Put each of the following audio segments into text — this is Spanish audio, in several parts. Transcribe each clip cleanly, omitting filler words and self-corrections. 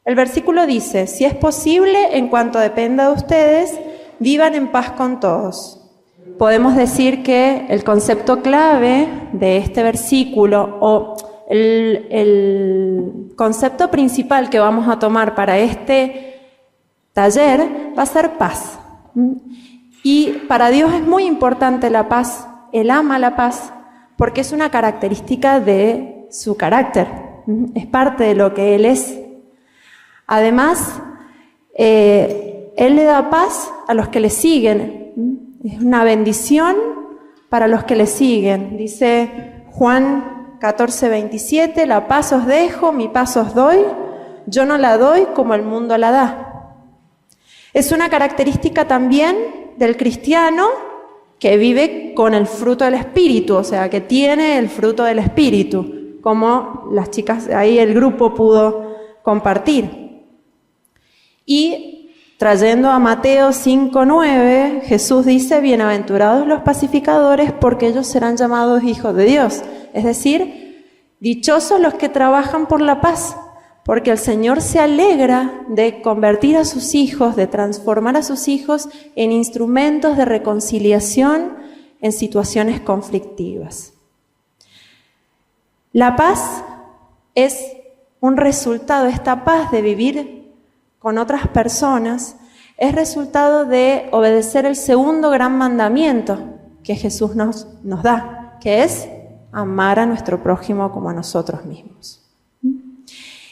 El versículo dice, si es posible, en cuanto dependa de ustedes, vivan en paz con todos. Podemos decir que el concepto clave de este versículo o el concepto principal que vamos a tomar para este taller va a ser paz. Y para Dios es muy importante la paz, Él ama la paz porque es una característica de su carácter, es parte de lo que Él es. Además, Él le da paz a los que le siguen, es una bendición para los que le siguen. Dice Juan 14:27, la paz os dejo, mi paz os doy, yo no la doy como el mundo la da. Es una característica también del cristiano que vive con el fruto del Espíritu, o sea, que tiene el fruto del Espíritu, como las chicas, ahí el grupo pudo compartir. Y trayendo a Mateo 5:9, Jesús dice, bienaventurados los pacificadores, porque ellos serán llamados hijos de Dios. Es decir, dichosos los que trabajan por la paz, porque el Señor se alegra de convertir a sus hijos, de transformar a sus hijos en instrumentos de reconciliación en situaciones conflictivas. La paz es un resultado, esta paz de vivir con otras personas, es resultado de obedecer el segundo gran mandamiento que Jesús nos da, que es amar a nuestro prójimo como a nosotros mismos.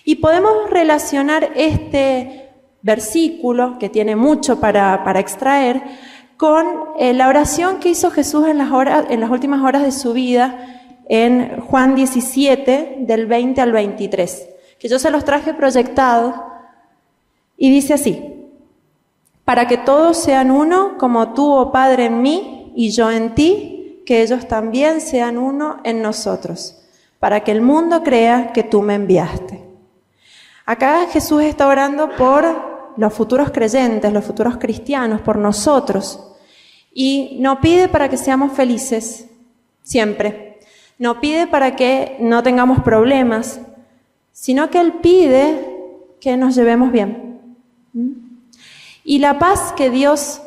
Y podemos relacionar este versículo, que tiene mucho para extraer, con la oración que hizo Jesús en las últimas horas de su vida, en Juan 17, del 20 al 23, que yo se los traje proyectados, y dice así, para que todos sean uno, como tú, oh Padre, en mí, y yo en ti, que ellos también sean uno en nosotros, para que el mundo crea que tú me enviaste. Acá Jesús está orando por los futuros creyentes, los futuros cristianos, por nosotros. Y no pide para que seamos felices, siempre. No pide para que no tengamos problemas, sino que Él pide que nos llevemos bien. Y la paz que Dios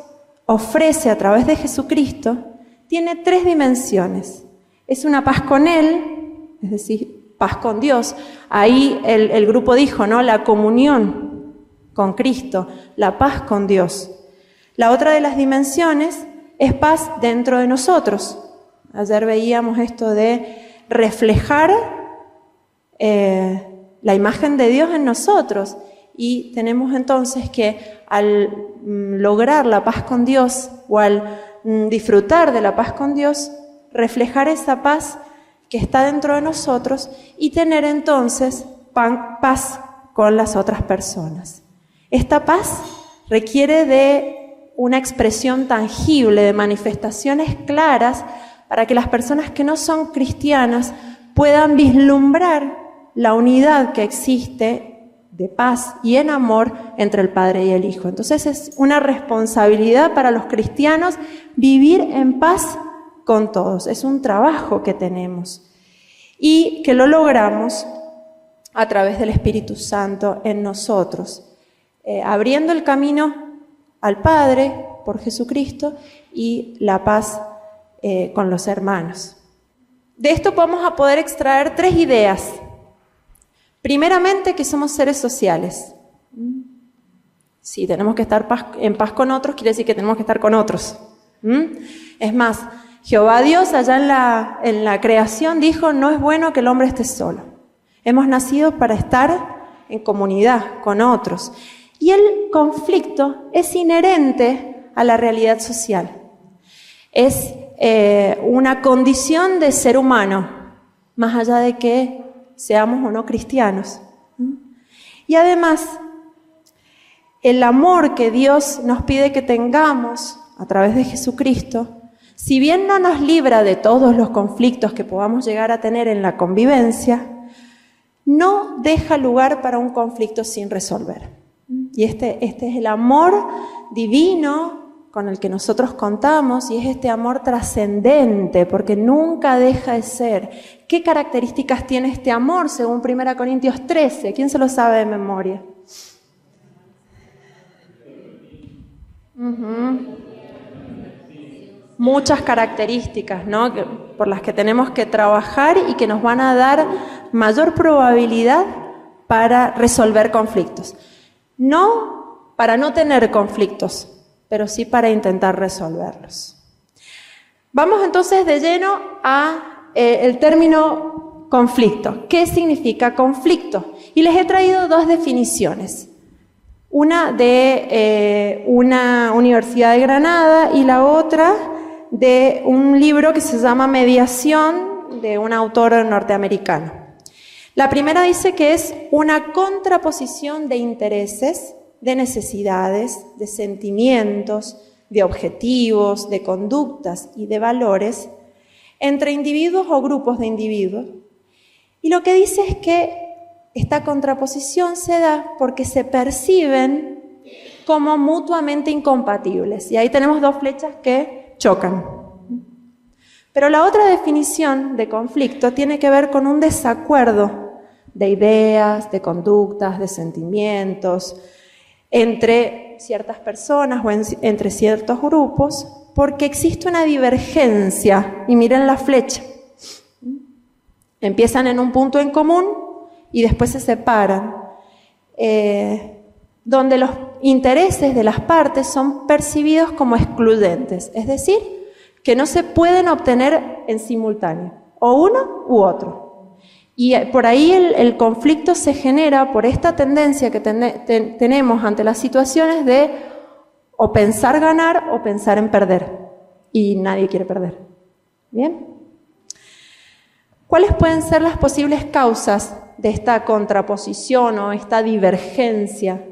ofrece a través de Jesucristo tiene 3 dimensiones. Es una paz con Él, es decir, paz con Dios. Ahí el grupo dijo, ¿no? La comunión con Cristo, la paz con Dios. La otra de las dimensiones es paz dentro de nosotros. Ayer veíamos esto de reflejar la imagen de Dios en nosotros. Y tenemos entonces que al lograr la paz con Dios o al disfrutar de la paz con Dios, reflejar esa paz que está dentro de nosotros y tener entonces paz con las otras personas. Esta paz requiere de una expresión tangible, de manifestaciones claras para que las personas que no son cristianas puedan vislumbrar la unidad que existe de paz y en amor entre el Padre y el Hijo. Entonces es una responsabilidad para los cristianos vivir en paz con todos. Es un trabajo que tenemos y que lo logramos a través del Espíritu Santo en nosotros, abriendo el camino al Padre por Jesucristo y la paz con los hermanos. De esto vamos a poder extraer 3 ideas. Primeramente, que somos seres sociales. Si tenemos que estar en paz con otros, quiere decir que tenemos que estar con otros. Es más, Jehová Dios allá en la creación dijo, no es bueno que el hombre esté solo. Hemos nacido para estar en comunidad con otros. Y el conflicto es inherente a la realidad social. Es una condición de ser humano, más allá de que seamos o no cristianos. Y además, el amor que Dios nos pide que tengamos a través de Jesucristo, si bien no nos libra de todos los conflictos que podamos llegar a tener en la convivencia, no deja lugar para un conflicto sin resolver. Y este es el amor divino con el que nosotros contamos, y es este amor trascendente, porque nunca deja de ser. ¿Qué características tiene este amor según 1 Corintios 13? ¿Quién se lo sabe de memoria? Muchas características, ¿no?, por las que tenemos que trabajar y que nos van a dar mayor probabilidad para resolver conflictos. No para no tener conflictos, pero sí para intentar resolverlos. Vamos entonces de lleno a el término conflicto. ¿Qué significa conflicto? Y les he traído dos definiciones. Una de una universidad de Granada y la otra de un libro que se llama Mediación, de un autor norteamericano. La primera dice que es una contraposición de intereses, de necesidades, de sentimientos, de objetivos, de conductas y de valores entre individuos o grupos de individuos. Y lo que dice es que esta contraposición se da porque se perciben como mutuamente incompatibles. Y ahí tenemos dos flechas que chocan. Pero la otra definición de conflicto tiene que ver con un desacuerdo de ideas, de conductas, de sentimientos entre ciertas personas o entre ciertos grupos, porque existe una divergencia. Y miren la flecha. Empiezan en un punto en común y después se separan, donde los intereses de las partes son percibidos como excluyentes, es decir, que no se pueden obtener en simultáneo, o uno u otro. Y por ahí el conflicto se genera por esta tendencia que tenemos ante las situaciones de o pensar ganar o pensar en perder, y nadie quiere perder. ¿Bien? ¿Cuáles pueden ser las posibles causas de esta contraposición o esta divergencia?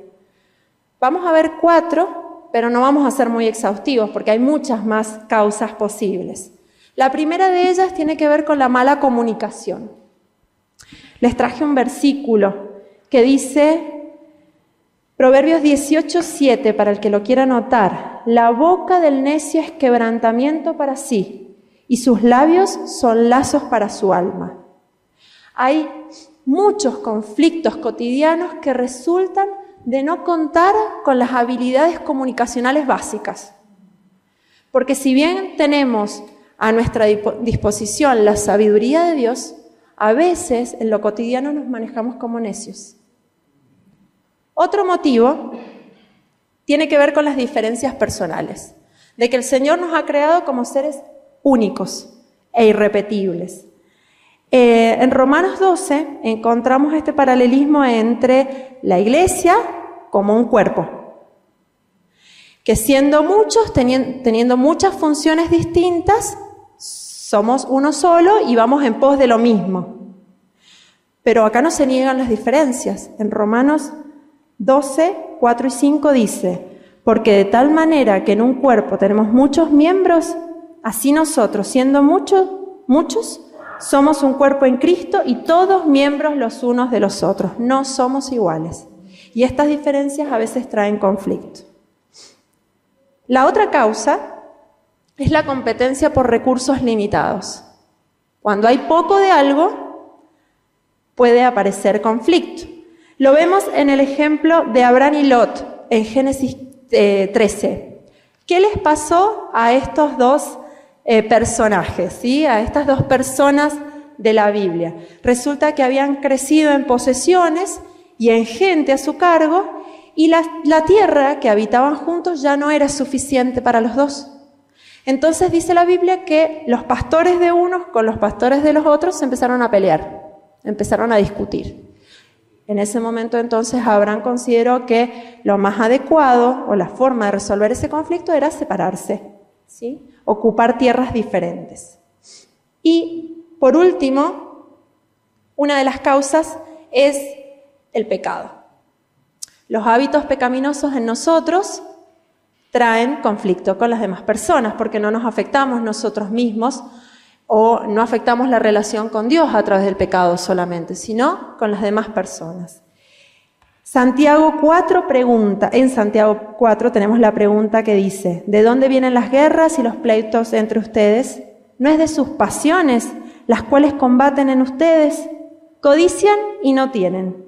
Vamos a ver 4, pero no vamos a ser muy exhaustivos porque hay muchas más causas posibles. La primera de ellas tiene que ver con la mala comunicación. Les traje un versículo que dice, Proverbios 18:7, para el que lo quiera anotar: la boca del necio es quebrantamiento para sí, y sus labios son lazos para su alma. Hay muchos conflictos cotidianos que resultan de no contar con las habilidades comunicacionales básicas. Porque si bien tenemos a nuestra disposición la sabiduría de Dios, a veces en lo cotidiano nos manejamos como necios. Otro motivo tiene que ver con las diferencias personales, de que el Señor nos ha creado como seres únicos e irrepetibles. En Romanos 12 encontramos este paralelismo entre la iglesia como un cuerpo, que siendo muchos, teniendo muchas funciones distintas, somos uno solo y vamos en pos de lo mismo. Pero acá no se niegan las diferencias. En Romanos 12, 4 y 5 dice, porque de tal manera que en un cuerpo tenemos muchos miembros, así nosotros, siendo muchos, somos un cuerpo en Cristo y todos miembros los unos de los otros. No somos iguales. Y estas diferencias a veces traen conflicto. La otra causa es la competencia por recursos limitados. Cuando hay poco de algo, puede aparecer conflicto. Lo vemos en el ejemplo de Abraham y Lot, en Génesis 13. ¿Qué les pasó a estos dos personajes, ¿sí? A estas dos personas de la Biblia? Resulta que habían crecido en posesiones y en gente a su cargo, y la tierra que habitaban juntos ya no era suficiente para los dos. Entonces dice la Biblia que los pastores de unos con los pastores de los otros se empezaron a pelear, empezaron a discutir. En ese momento entonces Abraham consideró que lo más adecuado o la forma de resolver ese conflicto era separarse, ¿sí? Ocupar tierras diferentes. Y por último, una de las causas es el pecado. Los hábitos pecaminosos en nosotros traen conflicto con las demás personas porque no nos afectamos nosotros mismos o no afectamos la relación con Dios a través del pecado solamente, sino con las demás personas. Santiago 4 pregunta, en Santiago 4 tenemos la pregunta que dice, ¿de dónde vienen las guerras y los pleitos entre ustedes? ¿No es de sus pasiones las cuales combaten en ustedes? Codician y no tienen.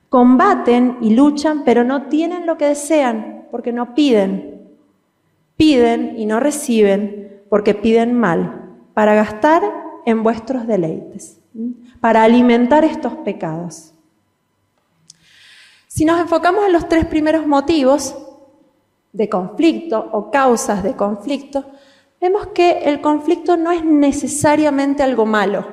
Combaten y luchan, pero no tienen lo que desean, porque no piden. Piden y no reciben porque piden mal, para gastar en vuestros deleites, para alimentar estos pecados. Si nos enfocamos en los 3 primeros motivos de conflicto o causas de conflicto, vemos que el conflicto no es necesariamente algo malo.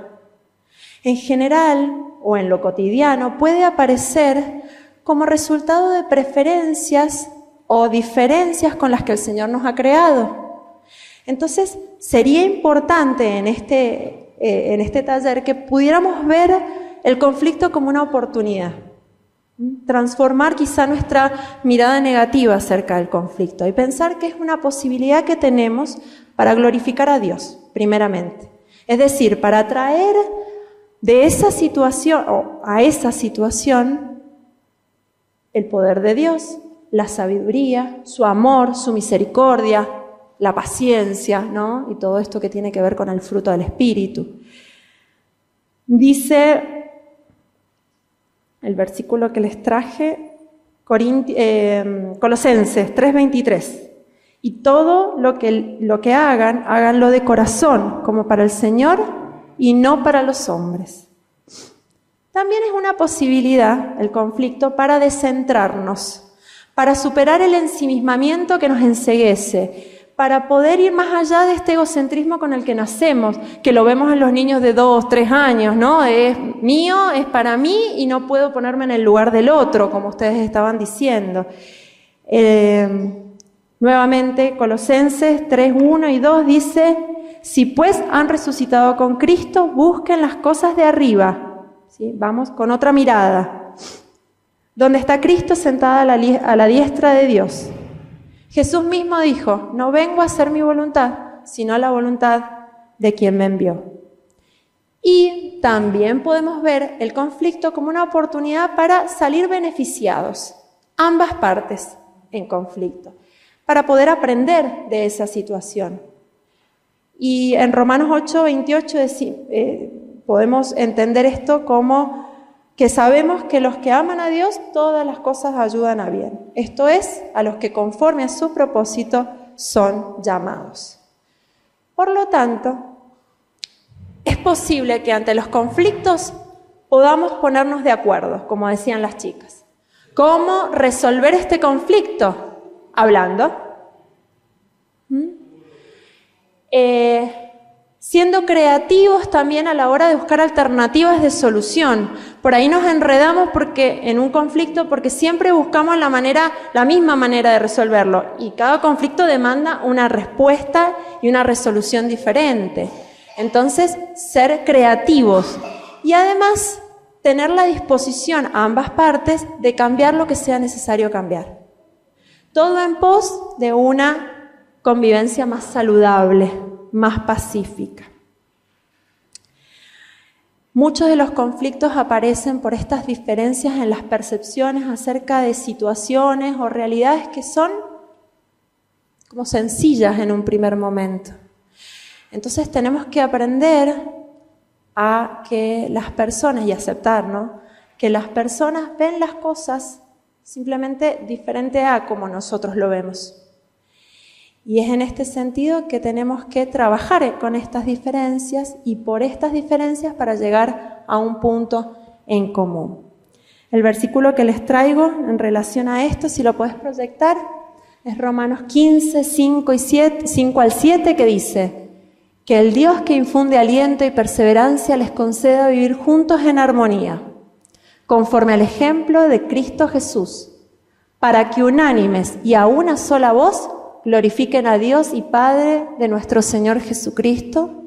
En general, o en lo cotidiano, puede aparecer como resultado de preferencias o diferencias con las que el Señor nos ha creado. Entonces, sería importante en este taller que pudiéramos ver el conflicto como una oportunidad. Transformar quizá nuestra mirada negativa acerca del conflicto y pensar que es una posibilidad que tenemos para glorificar a Dios, primeramente. Es decir, para traer de esa situación o a esa situación el poder de Dios, la sabiduría, su amor, su misericordia, la paciencia, ¿no? Y todo esto que tiene que ver con el fruto del Espíritu. Dice el versículo que les traje, Colosenses 3:23. Y todo lo que hagan, háganlo de corazón, como para el Señor y no para los hombres. También es una posibilidad el conflicto para descentrarnos, para superar el ensimismamiento que nos enceguece, para poder ir más allá de este egocentrismo con el que nacemos, que lo vemos en los niños de 2, 3 años, ¿no? Es mío, es para mí y no puedo ponerme en el lugar del otro, como ustedes estaban diciendo. Nuevamente, Colosenses 3, 1 y 2 dice: si pues han resucitado con Cristo, busquen las cosas de arriba. ¿Sí? Vamos con otra mirada. Donde está Cristo sentada a la diestra de Dios. Jesús mismo dijo: no vengo a hacer mi voluntad, sino la voluntad de quien me envió. Y también podemos ver el conflicto como una oportunidad para salir beneficiados, ambas partes en conflicto, para poder aprender de esa situación. Y en Romanos 8:28 podemos entender esto como que sabemos que los que aman a Dios, todas las cosas ayudan a bien. Esto es, a los que conforme a su propósito son llamados. Por lo tanto, es posible que ante los conflictos podamos ponernos de acuerdo, como decían las chicas. ¿Cómo resolver este conflicto? Hablando. Siendo creativos también a la hora de buscar alternativas de solución. Por ahí nos enredamos en un conflicto porque siempre buscamos la misma manera de resolverlo y cada conflicto demanda una respuesta y una resolución diferente. Entonces, ser creativos y además tener la disposición a ambas partes de cambiar lo que sea necesario cambiar. Todo en pos de una convivencia más saludable, más pacífica. Muchos de los conflictos aparecen por estas diferencias en las percepciones acerca de situaciones o realidades que son como sencillas en un primer momento. Entonces tenemos que aprender a que las personas, y aceptar, ¿no?, que las personas ven las cosas simplemente diferente a como nosotros lo vemos. Y es en este sentido que tenemos que trabajar con estas diferencias y por estas diferencias para llegar a un punto en común. El versículo que les traigo en relación a esto, si lo puedes proyectar, es Romanos 15, 5 al 7, que dice: que el Dios que infunde aliento y perseverancia les conceda vivir juntos en armonía, conforme al ejemplo de Cristo Jesús, para que unánimes y a una sola voz glorifiquen a Dios y Padre de nuestro Señor Jesucristo.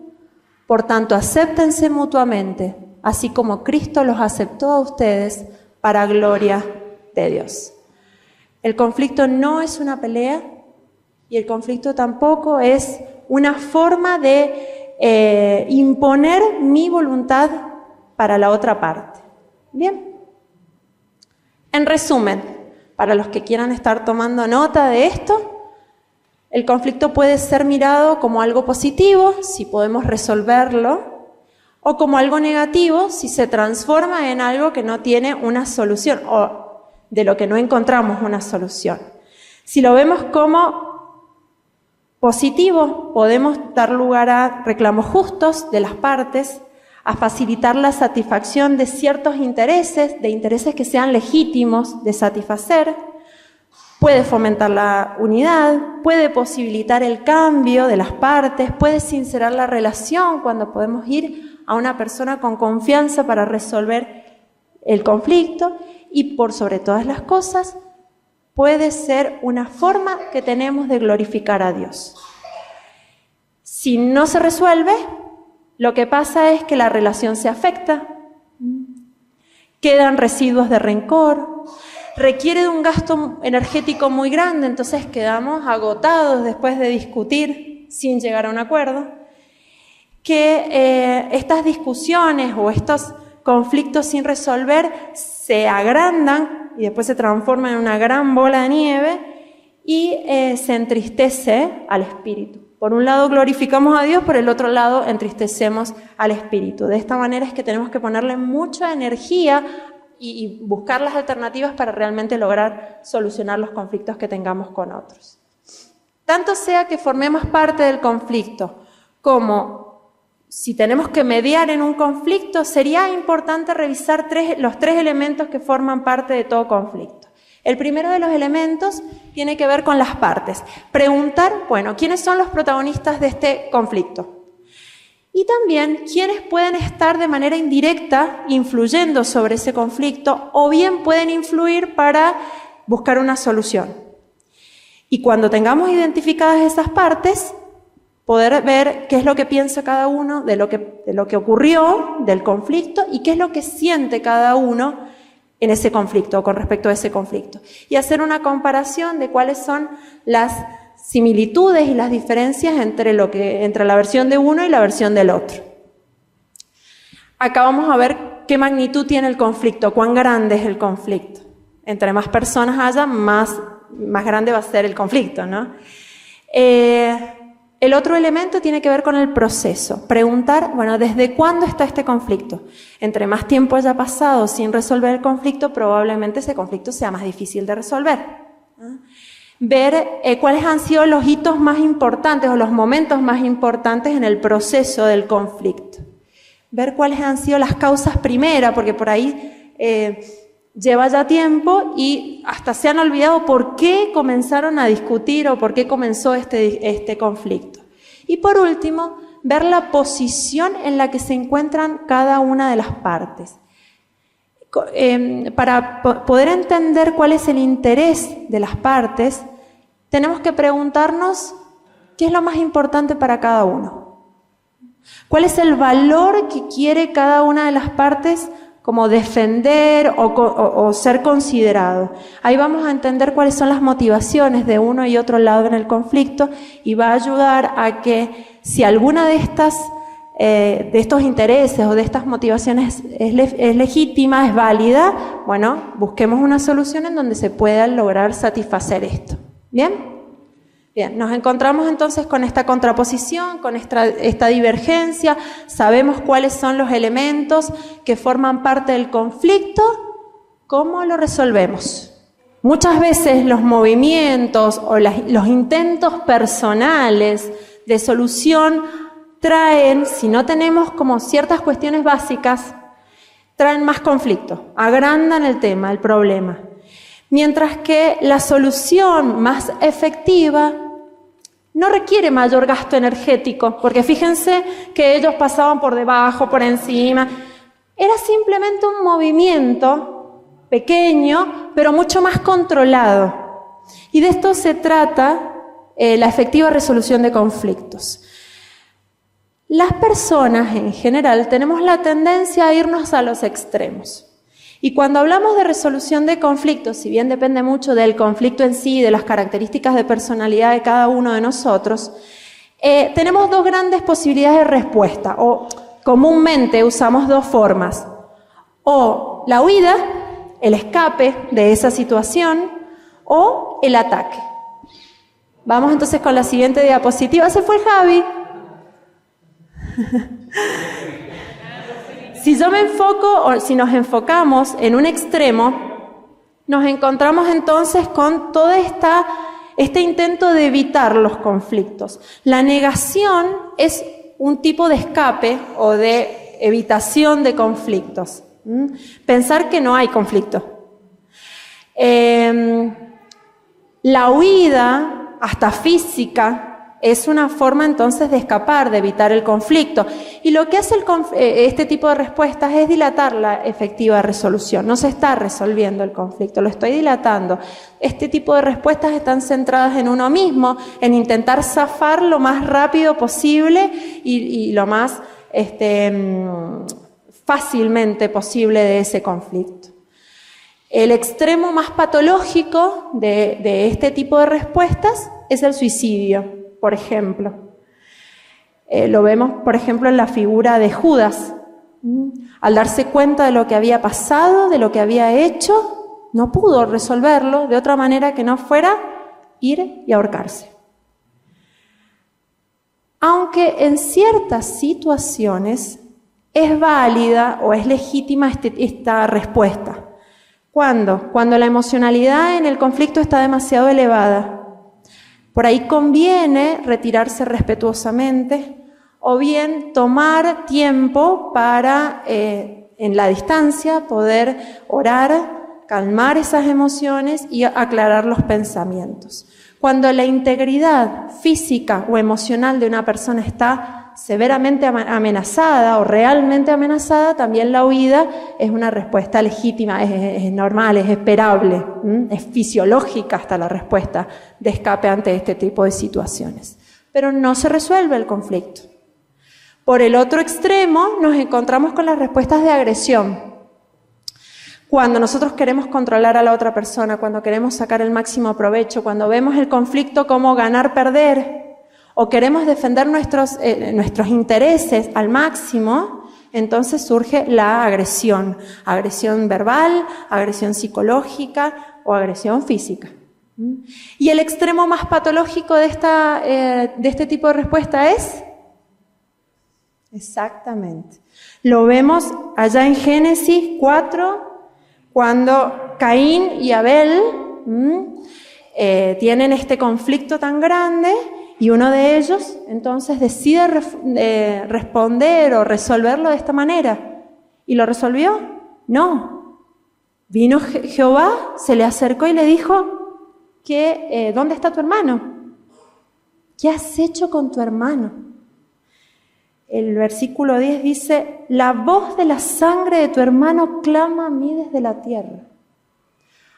Por tanto, acéptense mutuamente, así como Cristo los aceptó a ustedes para gloria de Dios. El conflicto no es una pelea y el conflicto tampoco es una forma de imponer mi voluntad para la otra parte. Bien. En resumen, para los que quieran estar tomando nota de esto, el conflicto puede ser mirado como algo positivo, si podemos resolverlo, o como algo negativo, si se transforma en algo que no tiene una solución, o de lo que no encontramos una solución. Si lo vemos como positivo, podemos dar lugar a reclamos justos de las partes, a facilitar la satisfacción de ciertos intereses, de intereses que sean legítimos de satisfacer, puede fomentar la unidad, puede posibilitar el cambio de las partes, puede sincerar la relación cuando podemos ir a una persona con confianza para resolver el conflicto y, por sobre todas las cosas, puede ser una forma que tenemos de glorificar a Dios. Si no se resuelve, lo que pasa es que la relación se afecta, quedan residuos de rencor, requiere de un gasto energético muy grande, entonces quedamos agotados después de discutir sin llegar a un acuerdo, que estas discusiones o estos conflictos sin resolver se agrandan y después se transforman en una gran bola de nieve y se entristece al espíritu. Por un lado glorificamos a Dios, por el otro lado entristecemos al espíritu. De esta manera es que tenemos que ponerle mucha energía y buscar las alternativas para realmente lograr solucionar los conflictos que tengamos con otros. Tanto sea que formemos parte del conflicto como si tenemos que mediar en un conflicto, sería importante revisar los tres elementos que forman parte de todo conflicto. El primero de los elementos tiene que ver con las partes. Preguntar, bueno, ¿quiénes son los protagonistas de este conflicto? Y también, ¿quiénes pueden estar de manera indirecta influyendo sobre ese conflicto o bien pueden influir para buscar una solución? Y cuando tengamos identificadas esas partes, poder ver qué es lo que piensa cada uno de lo que ocurrió, del conflicto, y qué es lo que siente cada uno en ese conflicto o con respecto a ese conflicto. Y hacer una comparación de cuáles son las similitudes y las diferencias entre la versión de uno y la versión del otro. Acá vamos a ver qué magnitud tiene el conflicto, cuán grande es el conflicto. Entre más personas haya, más grande va a ser el conflicto, ¿no? El otro elemento tiene que ver con el proceso. Preguntar, bueno, ¿desde cuándo está este conflicto? Entre más tiempo haya pasado sin resolver el conflicto, probablemente ese conflicto sea más difícil de resolver. Ver cuáles han sido los hitos más importantes o los momentos más importantes en el proceso del conflicto. Ver cuáles han sido las causas primeras, porque por ahí lleva ya tiempo y hasta se han olvidado por qué comenzaron a discutir o por qué comenzó este conflicto. Y por último, ver la posición en la que se encuentran cada una de las partes. Para poder entender cuál es el interés de las partes, tenemos que preguntarnos qué es lo más importante para cada uno. ¿Cuál es el valor que quiere cada una de las partes como defender o ser considerado? Ahí vamos a entender cuáles son las motivaciones de uno y otro lado en el conflicto y va a ayudar a que si alguna de estos intereses o de estas motivaciones es legítima, es válida, bueno, busquemos una solución en donde se pueda lograr satisfacer esto. ¿Bien? Bien, nos encontramos entonces con esta contraposición, con esta divergencia, sabemos cuáles son los elementos que forman parte del conflicto, ¿cómo lo resolvemos? Muchas veces los movimientos o los intentos personales de solución traen, si no tenemos como ciertas cuestiones básicas, traen más conflicto, agrandan el tema, el problema. Mientras que la solución más efectiva no requiere mayor gasto energético, porque fíjense que ellos pasaban por debajo, por encima. Era simplemente un movimiento pequeño, pero mucho más controlado. Y de esto se trata la efectiva resolución de conflictos. Las personas en general tenemos la tendencia a irnos a los extremos. Y cuando hablamos de resolución de conflictos, si bien depende mucho del conflicto en sí, de las características de personalidad de cada uno de nosotros, tenemos dos grandes posibilidades de respuesta, o comúnmente usamos dos formas. O la huida, el escape de esa situación, o el ataque. Vamos entonces con la siguiente diapositiva. Se fue el Javi. Si yo me enfoco, o si nos enfocamos en un extremo, nos encontramos entonces con toda esta este intento de evitar los conflictos. La negación es un tipo de escape o de evitación de conflictos. Pensar que no hay conflicto. La huida, hasta física, es una forma entonces de escapar, de evitar el conflicto. Y lo que hace este tipo de respuestas es dilatar la efectiva resolución. No se está resolviendo el conflicto, lo estoy dilatando. Este tipo de respuestas están centradas en uno mismo, en intentar zafar lo más rápido posible y lo más fácilmente posible de ese conflicto. El extremo más patológico de este tipo de respuestas es el suicidio. Por ejemplo, lo vemos, por ejemplo, en la figura de Judas. Al darse cuenta de lo que había pasado, de lo que había hecho, no pudo resolverlo de otra manera que no fuera ir y ahorcarse. Aunque en ciertas situaciones es válida o es legítima esta respuesta. ¿Cuándo? Cuando la emocionalidad en el conflicto está demasiado elevada. Por ahí conviene retirarse respetuosamente o bien tomar tiempo para, en la distancia, poder orar, calmar esas emociones y aclarar los pensamientos. Cuando la integridad física o emocional de una persona está severamente amenazada o realmente amenazada, también la huida es una respuesta legítima, es normal, es esperable, es fisiológica hasta la respuesta de escape ante este tipo de situaciones. Pero no se resuelve el conflicto. Por el otro extremo nos encontramos con las respuestas de agresión. Cuando nosotros queremos controlar a la otra persona, cuando queremos sacar el máximo provecho, cuando vemos el conflicto como ganar-perder, o queremos defender nuestros intereses al máximo, entonces surge la agresión. Agresión verbal, agresión psicológica o agresión física. Y el extremo más patológico de este tipo de respuesta es... Exactamente. Lo vemos allá en Génesis 4, cuando Caín y Abel tienen este conflicto tan grande y uno de ellos entonces decide responder o resolverlo de esta manera. ¿Y lo resolvió? No. Vino Jehová, se le acercó y le dijo que ¿dónde está tu hermano? ¿Qué has hecho con tu hermano? El versículo 10 dice, la voz de la sangre de tu hermano clama a mí desde la tierra.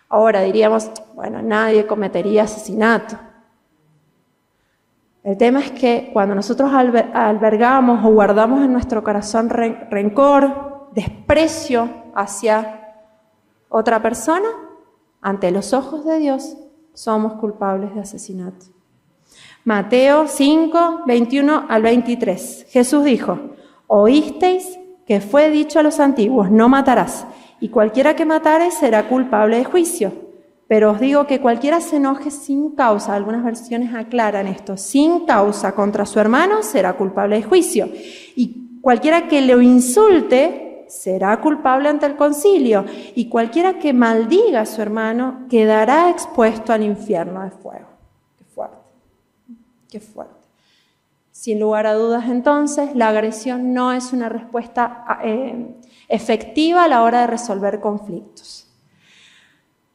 Ahora diríamos, bueno, nadie cometería asesinato. El tema es que cuando nosotros albergamos o guardamos en nuestro corazón rencor, desprecio hacia otra persona, ante los ojos de Dios somos culpables de asesinato. Mateo 5, 21 al 23. Jesús dijo, oísteis que fue dicho a los antiguos, no matarás, y cualquiera que matare será culpable de juicio. Pero os digo que cualquiera se enoje sin causa, algunas versiones aclaran esto, sin causa contra su hermano será culpable de juicio. Y cualquiera que lo insulte será culpable ante el concilio. Y cualquiera que maldiga a su hermano quedará expuesto al infierno de fuego. Qué fuerte, qué fuerte. Sin lugar a dudas, entonces, la agresión no es una respuesta efectiva a la hora de resolver conflictos.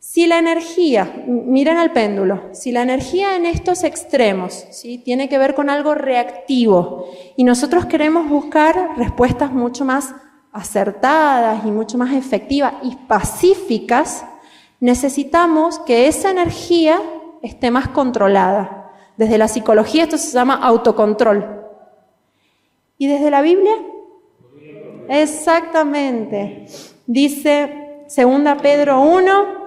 Si la energía, miren el péndulo, si la energía en estos extremos, ¿sí?, tiene que ver con algo reactivo y nosotros queremos buscar respuestas mucho más acertadas y mucho más efectivas y pacíficas, necesitamos que esa energía esté más controlada. Desde la psicología esto se llama autocontrol. ¿Y desde la Biblia? Exactamente. Dice 2 Pedro 1...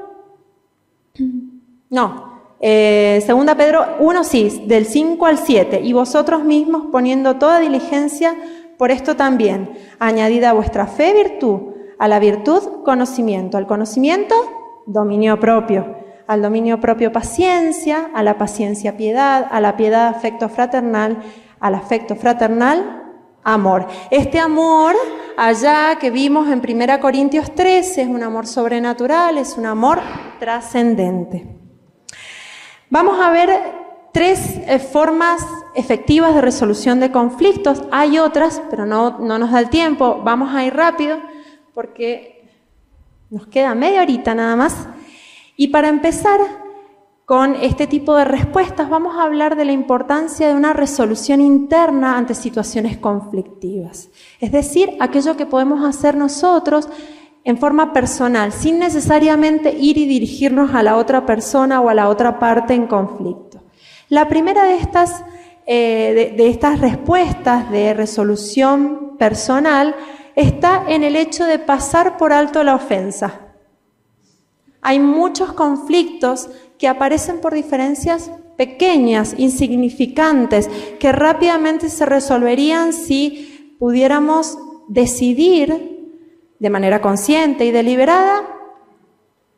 Segunda Pedro 1, sí, del 5 al 7. Y vosotros mismos poniendo toda diligencia por esto también, añadida a vuestra fe virtud, a la virtud conocimiento, al conocimiento dominio propio, al dominio propio paciencia, a la paciencia piedad, a la piedad afecto fraternal, al afecto fraternal amor. Este amor, allá que vimos en 1 Corintios 13, es un amor sobrenatural, es un amor trascendente. Vamos a ver 3 formas efectivas de resolución de conflictos. Hay otras, pero no nos da el tiempo. Vamos a ir rápido porque nos queda media horita nada más. Y para empezar con este tipo de respuestas, vamos a hablar de la importancia de una resolución interna ante situaciones conflictivas. Es decir, aquello que podemos hacer nosotros en forma personal, sin necesariamente ir y dirigirnos a la otra persona o a la otra parte en conflicto. La primera de estas respuestas de resolución personal está en el hecho de pasar por alto la ofensa. Hay muchos conflictos que aparecen por diferencias pequeñas, insignificantes, que rápidamente se resolverían si pudiéramos decidir de manera consciente y deliberada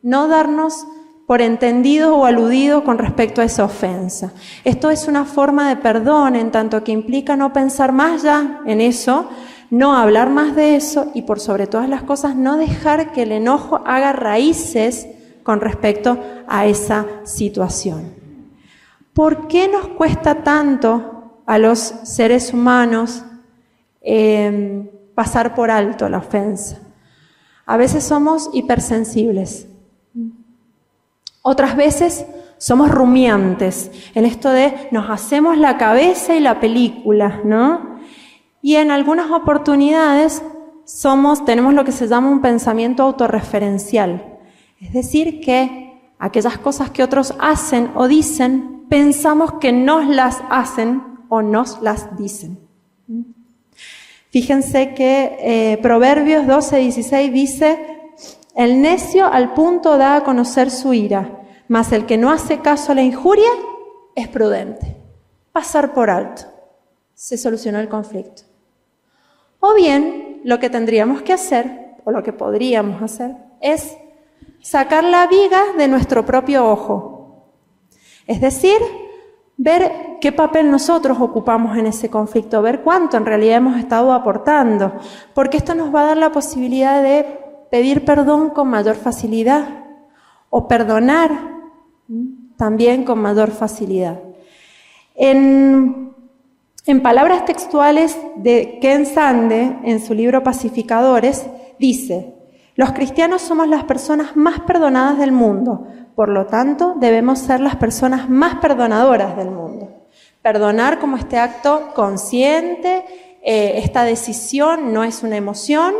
no darnos por entendido o aludido con respecto a esa ofensa. Esto es una forma de perdón en tanto que implica no pensar más ya en eso, no hablar más de eso y por sobre todas las cosas no dejar que el enojo haga raíces con respecto a esa situación. ¿Por qué nos cuesta tanto a los seres humanos pasar por alto la ofensa? A veces somos hipersensibles. Otras veces somos rumiantes, en esto de nos hacemos la cabeza y la película, ¿no? Y en algunas oportunidades tenemos lo que se llama un pensamiento autorreferencial. Es decir, que aquellas cosas que otros hacen o dicen, pensamos que nos las hacen o nos las dicen. Fíjense que Proverbios 12:16 dice: el necio al punto da a conocer su ira, mas el que no hace caso a la injuria es prudente. Pasar por alto. Se solucionó el conflicto. O bien, lo que tendríamos que hacer, o lo que podríamos hacer, es sacar la viga de nuestro propio ojo. Es decir, ver qué papel nosotros ocupamos en ese conflicto, ver cuánto en realidad hemos estado aportando, porque esto nos va a dar la posibilidad de pedir perdón con mayor facilidad o perdonar también con mayor facilidad. En palabras textuales de Ken Sande, en su libro Pacificadores, dice: los cristianos somos las personas más perdonadas del mundo, por lo tanto debemos ser las personas más perdonadoras del mundo. Perdonar como este acto consciente, esta decisión no es una emoción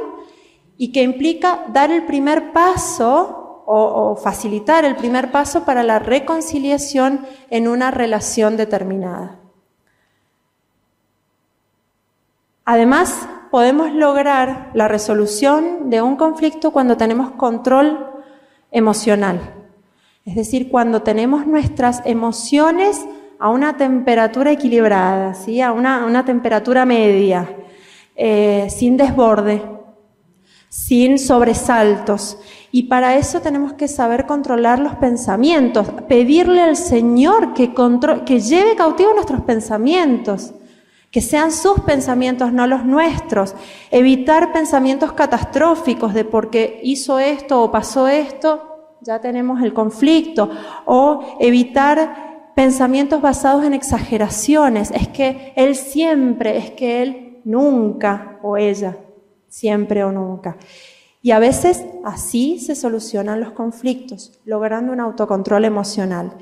y que implica dar el primer paso o facilitar el primer paso para la reconciliación en una relación determinada. Además, podemos lograr la resolución de un conflicto cuando tenemos control emocional. Es decir, cuando tenemos nuestras emociones a una temperatura equilibrada, ¿sí? a una temperatura media, sin desborde, sin sobresaltos. Y para eso tenemos que saber controlar los pensamientos, pedirle al Señor que lleve cautivos nuestros pensamientos. Que sean sus pensamientos, no los nuestros. Evitar pensamientos catastróficos de porque hizo esto o pasó esto, ya tenemos el conflicto. O evitar pensamientos basados en exageraciones. Es que él siempre, es que él nunca, o ella, siempre o nunca. Y a veces así se solucionan los conflictos, logrando un autocontrol emocional.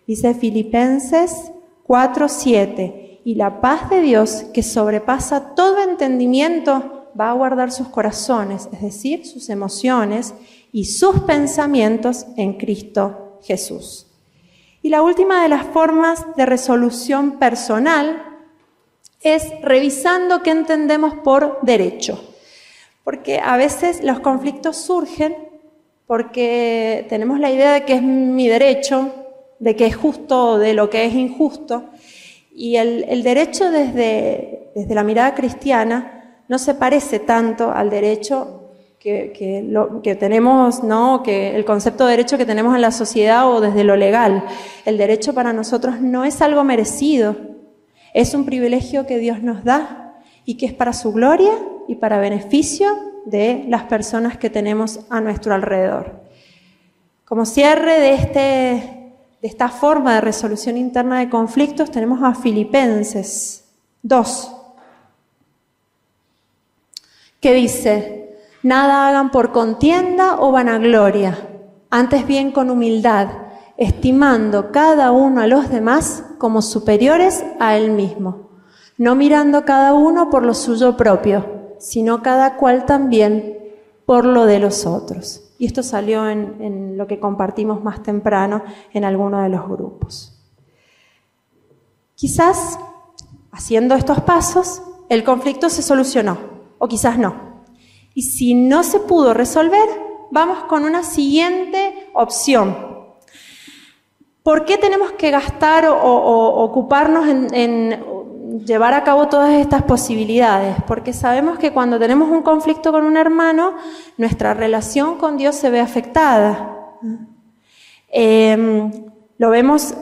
Dice Filipenses 4:7. Y la paz de Dios, que sobrepasa todo entendimiento, va a guardar sus corazones, es decir, sus emociones y sus pensamientos en Cristo Jesús. Y la última de las formas de resolución personal es revisando qué entendemos por derecho. Porque a veces los conflictos surgen porque tenemos la idea de que es mi derecho, de que es justo o de lo que es injusto. Y el derecho desde la mirada cristiana no se parece tanto al derecho que tenemos, ¿no? Que el concepto de derecho que tenemos en la sociedad o desde lo legal. El derecho para nosotros no es algo merecido, es un privilegio que Dios nos da y que es para su gloria y para beneficio de las personas que tenemos a nuestro alrededor. Como cierre de de esta forma de resolución interna de conflictos tenemos a Filipenses 2, que dice: nada hagan por contienda o vanagloria, antes bien con humildad, estimando cada uno a los demás como superiores a él mismo, no mirando cada uno por lo suyo propio, sino cada cual también por lo de los otros. Y esto salió en lo que compartimos más temprano en alguno de los grupos. Quizás, haciendo estos pasos, el conflicto se solucionó, o quizás no. Y si no se pudo resolver, vamos con una siguiente opción. ¿Por qué tenemos que gastar o ocuparnos en llevar a cabo todas estas posibilidades? Porque sabemos que cuando tenemos un conflicto con un hermano, nuestra relación con Dios se ve afectada. Lo vemos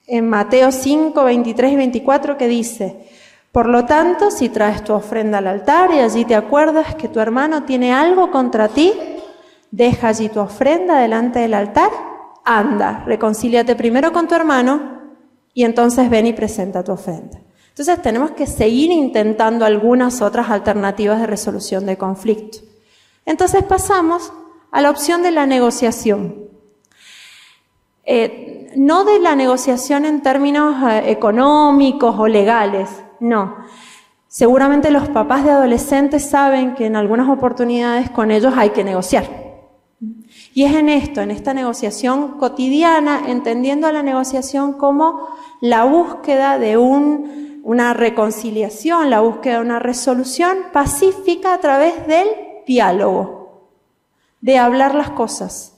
en Mateo 5, 23 y 24, que dice: por lo tanto, si traes tu ofrenda al altar y allí te acuerdas que tu hermano tiene algo contra ti, deja allí tu ofrenda delante del altar, anda, reconcíliate primero con tu hermano y entonces ven y presenta tu ofrenda. Entonces tenemos que seguir intentando algunas otras alternativas de resolución de conflicto. Entonces pasamos a la opción de la negociación. No de la negociación en términos económicos o legales, no. Seguramente los papás de adolescentes saben que en algunas oportunidades con ellos hay que negociar. Y es en esto, en esta negociación cotidiana, entendiendo a la negociación como la búsqueda de una reconciliación, la búsqueda de una resolución pacífica a través del diálogo, de hablar las cosas.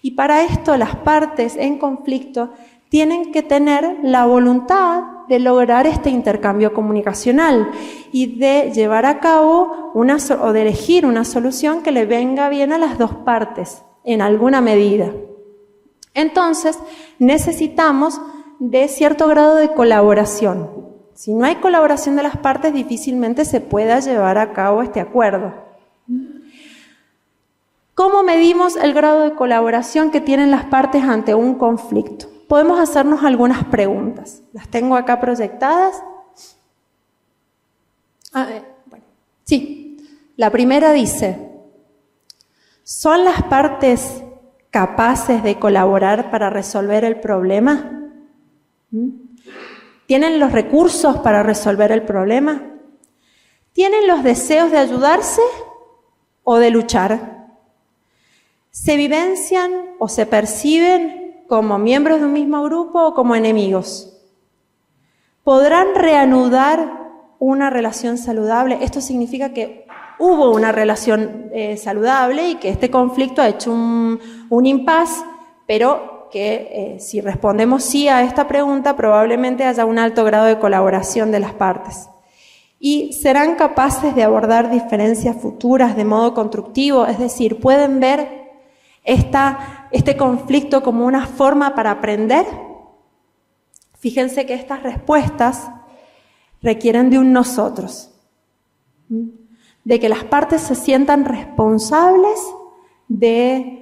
Y para esto las partes en conflicto tienen que tener la voluntad de lograr este intercambio comunicacional y de llevar a cabo o de elegir una solución que le venga bien a las dos partes, en alguna medida. Entonces, necesitamos de cierto grado de colaboración. Si no hay colaboración de las partes, difícilmente se pueda llevar a cabo este acuerdo. ¿Cómo medimos el grado de colaboración que tienen las partes ante un conflicto? Podemos hacernos algunas preguntas. Las tengo acá proyectadas. Sí. La primera dice: ¿son las partes capaces de colaborar para resolver el problema? ¿Tienen los recursos para resolver el problema? ¿Tienen los deseos de ayudarse o de luchar? ¿Se vivencian o se perciben como miembros de un mismo grupo o como enemigos? ¿Podrán reanudar una relación saludable? Esto significa que hubo una relación saludable y que este conflicto ha hecho un impasse, pero que si respondemos sí a esta pregunta, probablemente haya un alto grado de colaboración de las partes. ¿Y serán capaces de abordar diferencias futuras de modo constructivo? Es decir, ¿pueden ver este conflicto como una forma para aprender? Fíjense que estas respuestas requieren de un nosotros, de que las partes se sientan responsables de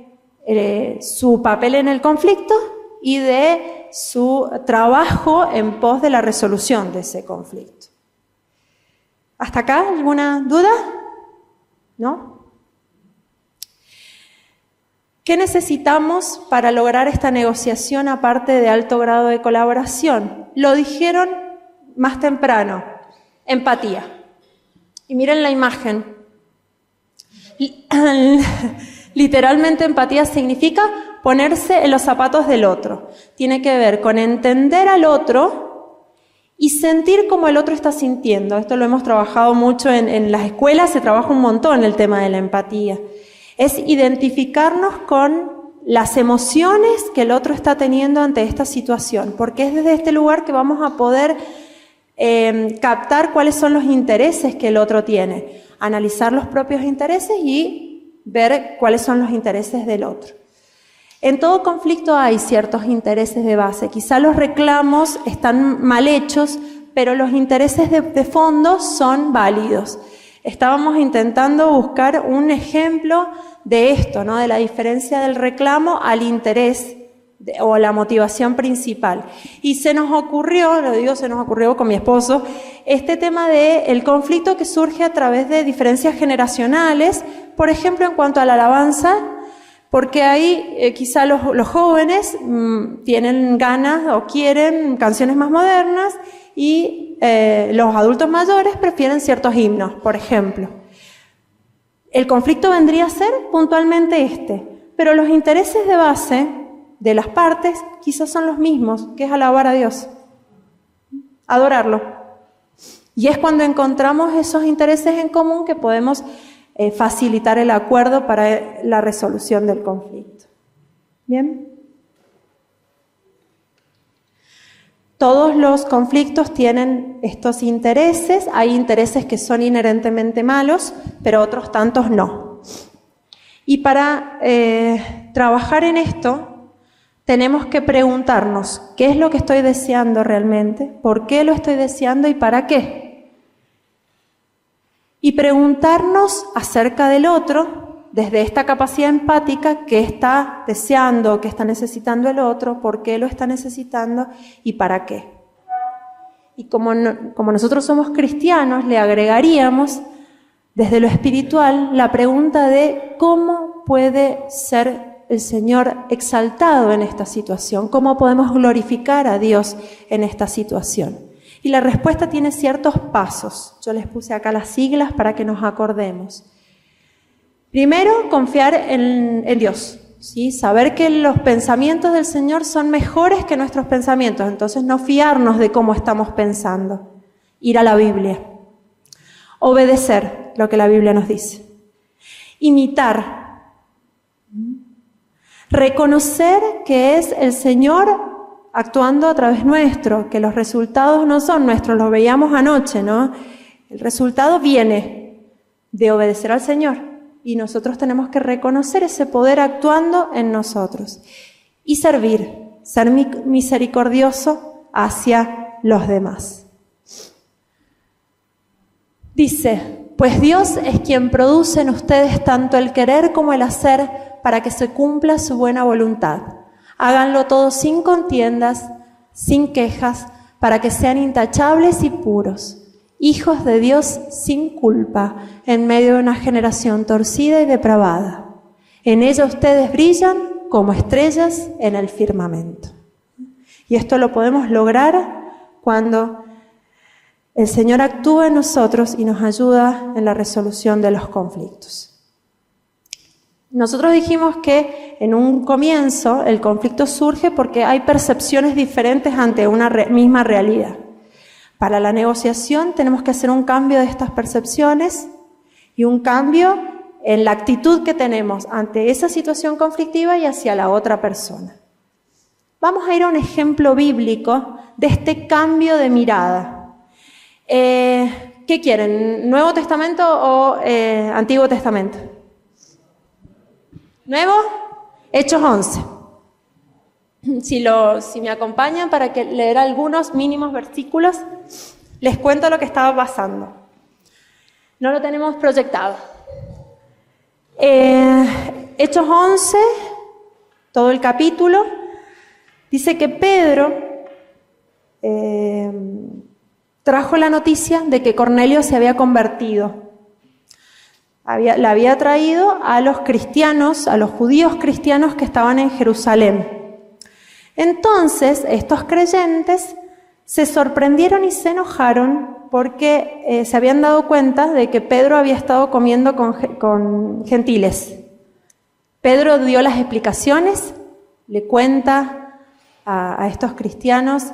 su papel en el conflicto y de su trabajo en pos de la resolución de ese conflicto. ¿Hasta acá alguna duda? ¿No? ¿Qué necesitamos para lograr esta negociación aparte de alto grado de colaboración? Lo dijeron más temprano: empatía. Y miren la imagen. Literalmente empatía significa ponerse en los zapatos del otro. Tiene que ver con entender al otro y sentir como el otro está sintiendo. Esto lo hemos trabajado mucho en las escuelas, se trabaja un montón el tema de la empatía. Es identificarnos con las emociones que el otro está teniendo ante esta situación, porque es desde este lugar que vamos a poder captar cuáles son los intereses que el otro tiene, analizar los propios intereses y ver cuáles son los intereses del otro. En todo conflicto hay ciertos intereses de base. Quizá los reclamos están mal hechos, pero los intereses de fondo son válidos. Estábamos intentando buscar un ejemplo de esto, ¿no? De la diferencia del reclamo al interés o la motivación principal. Y se nos ocurrió con mi esposo, este tema del conflicto que surge a través de diferencias generacionales, por ejemplo, en cuanto a la alabanza, porque ahí quizá los jóvenes tienen ganas o quieren canciones más modernas y los adultos mayores prefieren ciertos himnos, por ejemplo. El conflicto vendría a ser puntualmente pero los intereses de base de las partes quizás son los mismos, que es alabar a Dios, adorarlo. Y es cuando encontramos esos intereses en común que podemos facilitar el acuerdo para la resolución del conflicto. ¿Bien? Todos los conflictos tienen estos intereses, hay intereses que son inherentemente malos, pero otros tantos no. Y para trabajar en esto, tenemos que preguntarnos, ¿qué es lo que estoy deseando realmente? ¿Por qué lo estoy deseando y para qué? Y preguntarnos acerca del otro, desde esta capacidad empática, qué está deseando, qué está necesitando el otro, por qué lo está necesitando y para qué. Y como nosotros somos cristianos, le agregaríamos desde lo espiritual la pregunta de cómo puede ser el Señor exaltado en esta situación, cómo podemos glorificar a Dios en esta situación. Y la respuesta tiene ciertos pasos. Yo les puse acá las siglas para que nos acordemos. Primero, confiar en Dios, ¿sí? Saber que los pensamientos del Señor son mejores que nuestros pensamientos, entonces no fiarnos de cómo estamos pensando. Ir a la Biblia. Obedecer lo que la Biblia nos dice. Imitar. Reconocer que es el Señor actuando a través nuestro, que los resultados no son nuestros, los veíamos anoche, ¿no? El resultado viene de obedecer al Señor y nosotros tenemos que reconocer ese poder actuando en nosotros y servir, ser misericordioso hacia los demás. Dice, pues Dios es quien produce en ustedes tanto el querer como el hacer para que se cumpla su buena voluntad. Háganlo todo sin contiendas, sin quejas, para que sean intachables y puros, hijos de Dios sin culpa, en medio de una generación torcida y depravada. En ella ustedes brillan como estrellas en el firmamento. Y esto lo podemos lograr cuando el Señor actúa en nosotros y nos ayuda en la resolución de los conflictos. Nosotros dijimos que en un comienzo el conflicto surge porque hay percepciones diferentes ante una misma realidad. Para la negociación tenemos que hacer un cambio de estas percepciones y un cambio en la actitud que tenemos ante esa situación conflictiva y hacia la otra persona. Vamos a ir a un ejemplo bíblico de este cambio de mirada. ¿Qué quieren? ¿Nuevo Testamento o Antiguo Testamento? ¿Nuevo? Hechos 11. Si me acompañan para leer algunos mínimos versículos, les cuento lo que estaba pasando. No lo tenemos proyectado. Hechos 11, todo el capítulo, dice que Pedro trajo la noticia de que Cornelio se había convertido. La había traído a los cristianos, a los judíos cristianos que estaban en Jerusalén. Entonces, estos creyentes se sorprendieron y se enojaron porque se habían dado cuenta de que Pedro había estado comiendo con gentiles. Pedro dio las explicaciones, le cuenta a estos cristianos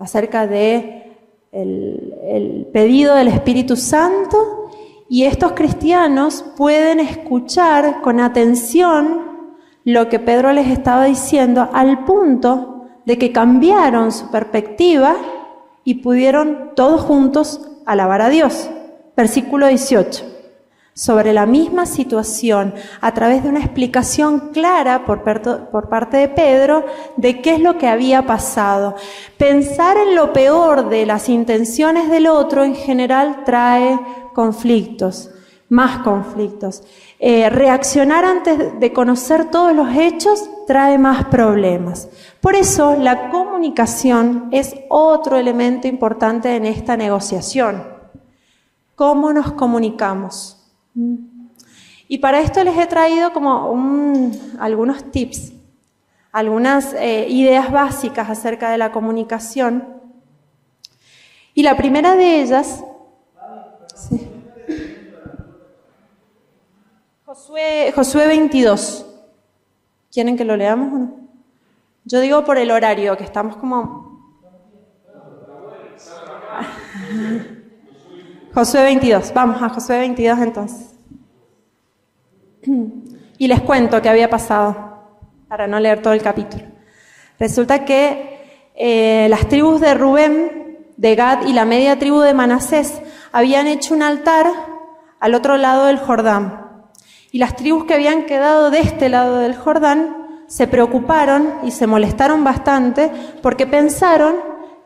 acerca de el pedido del Espíritu Santo. Y estos cristianos pueden escuchar con atención lo que Pedro les estaba diciendo al punto de que cambiaron su perspectiva y pudieron todos juntos alabar a Dios. Versículo 18. Sobre la misma situación, a través de una explicación clara por parte de Pedro de qué es lo que había pasado. Pensar en lo peor de las intenciones del otro en general trae conflictos. más conflictos. Reaccionar antes de conocer todos los hechos trae más problemas. Por eso la comunicación es otro elemento importante en esta negociación. ¿Cómo nos comunicamos? Y para esto les he traído como algunos tips, algunas ideas básicas acerca de la comunicación. Y la primera de ellas... Sí. Josué 22. ¿Quieren que lo leamos o no? Yo digo por el horario, que estamos como... Josué 22. Vamos a Josué 22 entonces. Y les cuento qué había pasado, para no leer todo el capítulo. Resulta que las tribus de Rubén, de Gad y la media tribu de Manasés habían hecho un altar al otro lado del Jordán. Y las tribus que habían quedado de este lado del Jordán se preocuparon y se molestaron bastante porque pensaron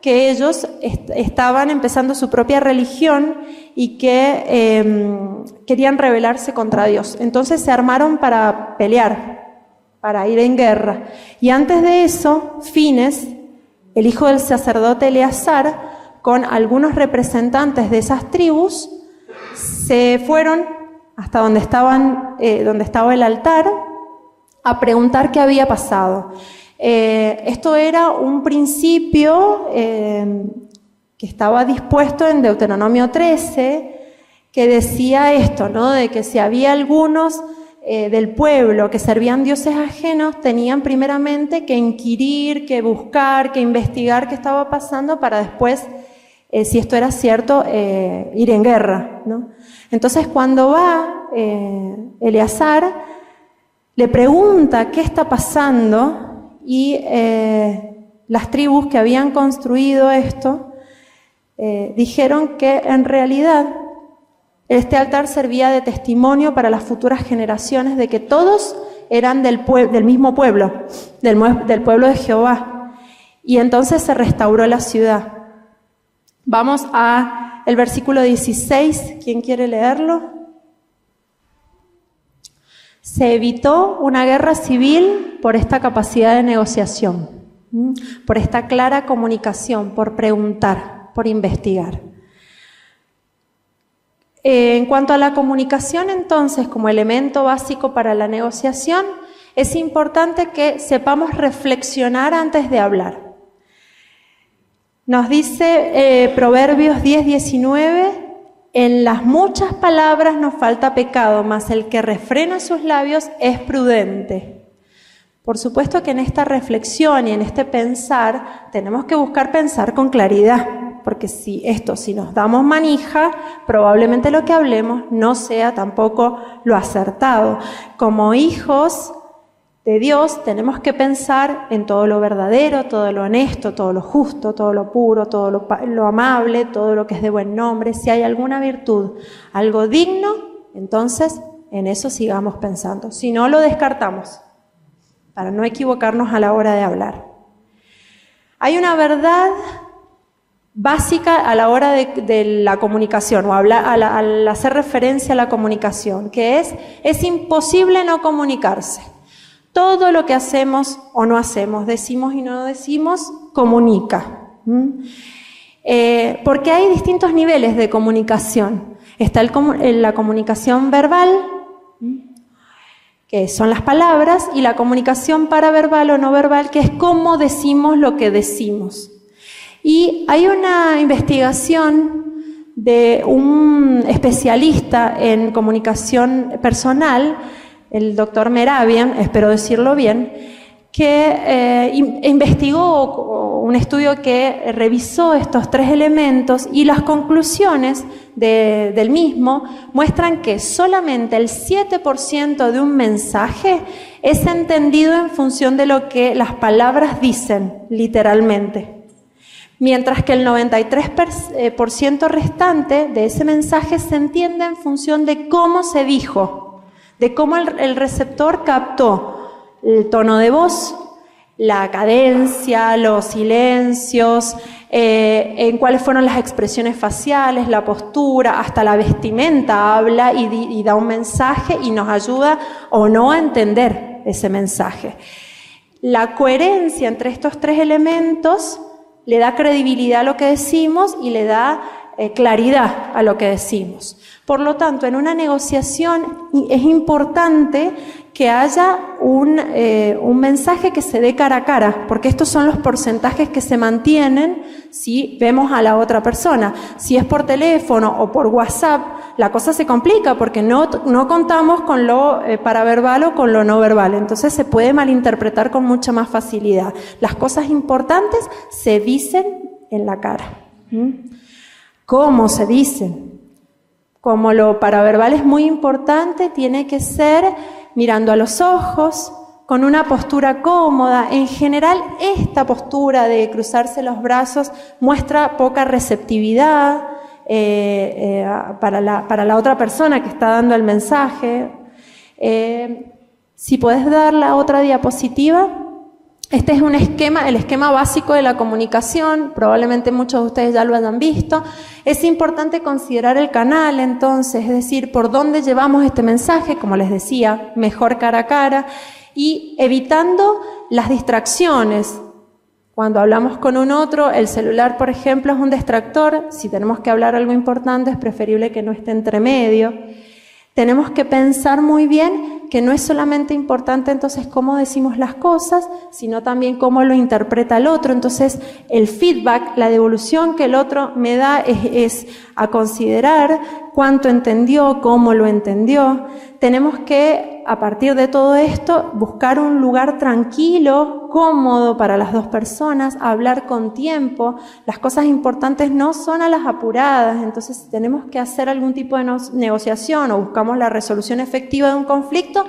que ellos estaban empezando su propia religión y que querían rebelarse contra Dios. Entonces se armaron para pelear, para ir en guerra. Y antes de eso, Fines, el hijo del sacerdote Eleazar, con algunos representantes de esas tribus, se fueron hasta donde estaba el altar, a preguntar qué había pasado. Esto era un principio que estaba dispuesto en Deuteronomio 13, que decía esto, ¿no? De que si había algunos del pueblo que servían dioses ajenos, tenían primeramente que inquirir, que buscar, que investigar qué estaba pasando para después, si esto era cierto, ir en guerra, ¿no? Entonces cuando va Eleazar, le pregunta qué está pasando y las tribus que habían construido esto dijeron que en realidad este altar servía de testimonio para las futuras generaciones de que todos eran del mismo pueblo, del pueblo de Jehová. Y entonces se restauró la ciudad. Vamos a el versículo 16, ¿quién quiere leerlo? Se evitó una guerra civil por esta capacidad de negociación, por esta clara comunicación, por preguntar, por investigar. En cuanto a la comunicación, entonces, como elemento básico para la negociación, es importante que sepamos reflexionar antes de hablar. Nos dice Proverbios 10:19, en las muchas palabras nos falta pecado, mas el que refrena sus labios es prudente. Por supuesto que en esta reflexión y en este pensar tenemos que buscar pensar con claridad, porque si nos damos manija, probablemente lo que hablemos no sea tampoco lo acertado. Como hijos de Dios tenemos que pensar en todo lo verdadero, todo lo honesto, todo lo justo, todo lo puro, todo lo amable, todo lo que es de buen nombre. Si hay alguna virtud, algo digno, entonces en eso sigamos pensando. Si no, lo descartamos, para no equivocarnos a la hora de hablar. Hay una verdad básica a la hora de la comunicación, o al hacer referencia a la comunicación, que es imposible no comunicarse. Todo lo que hacemos o no hacemos, decimos y no decimos, comunica. Porque hay distintos niveles de comunicación. Está la comunicación verbal, que son las palabras, y la comunicación paraverbal o no verbal, que es cómo decimos lo que decimos. Y hay una investigación de un especialista en comunicación personal, el doctor Meravian, espero decirlo bien, que investigó un estudio que revisó estos tres elementos y las conclusiones del mismo muestran que solamente el 7% de un mensaje es entendido en función de lo que las palabras dicen, literalmente. Mientras que el 93% restante de ese mensaje se entiende en función de cómo se dijo, de cómo el receptor captó el tono de voz, la cadencia, los silencios, en cuáles fueron las expresiones faciales, la postura, hasta la vestimenta habla y da un mensaje y nos ayuda o no a entender ese mensaje. La coherencia entre estos tres elementos le da credibilidad a lo que decimos y le da claridad a lo que decimos. Por lo tanto, en una negociación es importante que haya un mensaje que se dé cara a cara, porque estos son los porcentajes que se mantienen si vemos a la otra persona. Si es por teléfono o por WhatsApp, la cosa se complica porque no contamos con lo paraverbal o con lo no verbal, entonces se puede malinterpretar con mucha más facilidad. Las cosas importantes se dicen en la cara. ¿Cómo se dicen? Como lo paraverbal es muy importante, tiene que ser mirando a los ojos, con una postura cómoda. En general, esta postura de cruzarse los brazos muestra poca receptividad para la otra persona que está dando el mensaje. Si podés dar la otra diapositiva. Este es un esquema, el esquema básico de la comunicación, probablemente muchos de ustedes ya lo hayan visto. Es importante considerar el canal, entonces, es decir, por dónde llevamos este mensaje, como les decía, mejor cara a cara, y evitando las distracciones. Cuando hablamos con un otro, el celular, por ejemplo, es un distractor. Si tenemos que hablar algo importante, es preferible que no esté entre medio. Tenemos que pensar muy bien que no es solamente importante entonces cómo decimos las cosas, sino también cómo lo interpreta el otro. Entonces, el feedback, la devolución que el otro me da es a considerar cuánto entendió, cómo lo entendió. Tenemos que, a partir de todo esto, buscar un lugar tranquilo, cómodo para las dos personas, hablar con tiempo. Las cosas importantes no son a las apuradas, entonces si tenemos que hacer algún tipo de negociación o buscamos la resolución efectiva de un conflicto,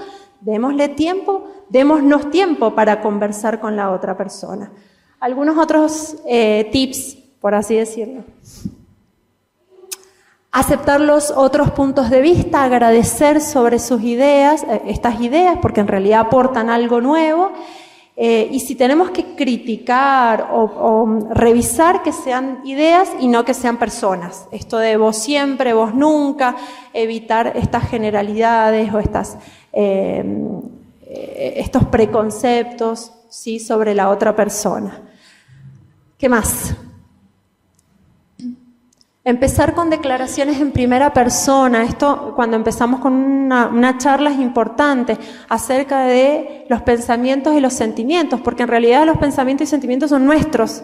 démosnos tiempo para conversar con la otra persona. Algunos otros tips, por así decirlo. Aceptar los otros puntos de vista, agradecer sobre sus ideas, estas ideas, porque en realidad aportan algo nuevo. Y si tenemos que criticar o revisar, que sean ideas y no que sean personas. Esto de vos siempre, vos nunca, evitar estas generalidades o estos preconceptos, ¿sí?, sobre la otra persona. ¿Qué más? Empezar con declaraciones en primera persona. Esto, cuando empezamos con una charla, es importante, acerca de los pensamientos y los sentimientos, porque en realidad los pensamientos y sentimientos son nuestros.